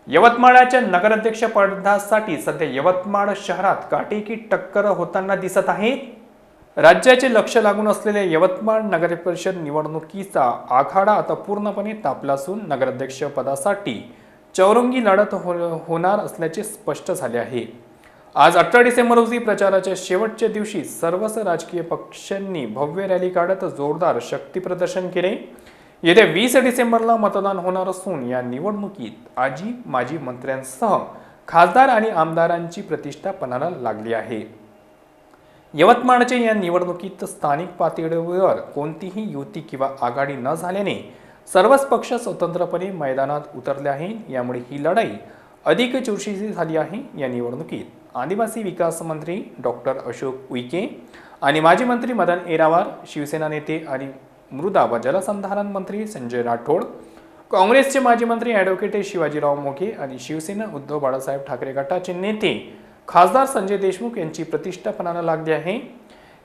यवतमाळच्या नगराध्यक्ष पदासाठी सध्या यवतमाळ शहरात काटेकी टक्कर होताना दिसत आहे। राज्याचे लक्ष लागून असलेल्या यवतमाळ नगर परिषद निवडणुकीचा आखाडा आता पूर्णपणे तापला असून नगराध्यक्ष पदासाठी चौरंगी लढत होणार असल्याचे स्पष्ट झाले आहे। आज 18 डिसेंबर रोजी प्रचाराच्या शेवटच्या दिवशी सर्वच राजकीय पक्षांनी भव्य रॅली काढत जोरदार शक्ती प्रदर्शन केले। येत्या 20 डिसेंबरला मतदान होणार असून या निवडणुकीत आजी माजी मंत्र्यांसह खासदार आणि आमदारांची प्रतिष्ठा पणाला लागली आहे। यवतमाळच्या या निवडणुकीत स्थानिक पातळीवर कोणतीही युती किंवा आघाडी न झाल्याने सर्वच पक्ष स्वतंत्रपणे मैदानात उतरले आहेत। यामुळे ही लढाई अधिक चुरशीची झाली आहे। या निवडणुकीत आदिवासी विकास मंत्री डॉक्टर अशोक उईके आणि माजी मंत्री मदन येरावार, शिवसेना नेते आणि मृदा व जलसंधारण मंत्री संजय राठोड, काँग्रेसचे माजी मंत्री ॲडव्होकेट शिवाजीराव मोघे आणि शिवसेना उद्धव बाळासाहेब ठाकरे गटाचे नेते खासदार संजय देशमुख यांची प्रतिष्ठा पणाला लागली आहे।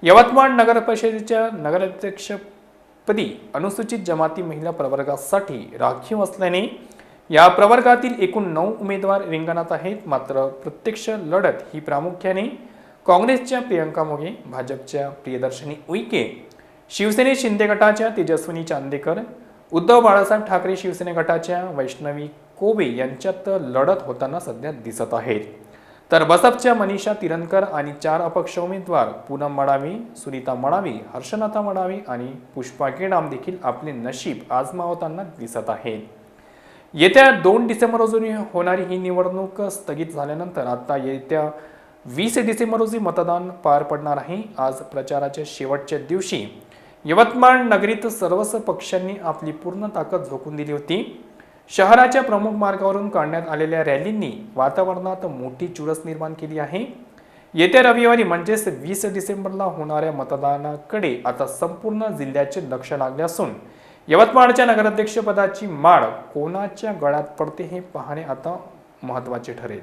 यवतमाळ नगर परिषदेच्या नगराध्यक्षपदी अनुसूचित जमाती महिला प्रवर्गासाठी राखीव असल्याने या प्रवर्गातील एकूण 9 उमेदवार रिंगणात आहेत। मात्र प्रत्यक्ष लढत ही प्रामुख्याने काँग्रेसच्या प्रियंका मोघे, भाजपच्या प्रियदर्शनी उईके, शिवसेने शिंदे गटाच्या तेजस्विनी चांदेकर, उद्धव बाळासाहेब ठाकरे शिवसेने गटाच्या वैष्णवी कोबे यांच्यात लढत होताना सध्या दिसत आहेत। तर बसपच्या मनीषा तिरनकर आणि 4 अपक्ष उमेदवार पूनम मडावी, सुनीता मडावी, हर्षनाथा मडावी आणि पुष्पा केडाम देखील आपले नशीब आजमावताना दिसत आहेत। येत्या 2 डिसेंबर रोजी होणारी ही निवडणूक स्थगित झाल्यानंतर आता येत्या 20 डिसेंबर रोजी मतदान पार पडणार आहे। आज प्रचाराच्या शेवटच्या दिवशी यवतमाळ नगरीत सर्वच पक्षांनी आपली पूर्ण ताकद झोकून दिली होती। शहराच्या प्रमुख मार्गावरून काढण्यात आलेल्या रॅलींनी वातावरणात मोठी चुरस निर्माण केली आहे। येत्या रविवारी म्हणजेच 20 डिसेंबरला होणाऱ्या मतदानाकडे आता संपूर्ण जिल्ह्याचे लक्ष लागले असून यवतमाळच्या नगराध्यक्षपदाची माळ कोणाच्या गळ्यात पडते हे पाहणे आता महत्त्वाचे ठरेल।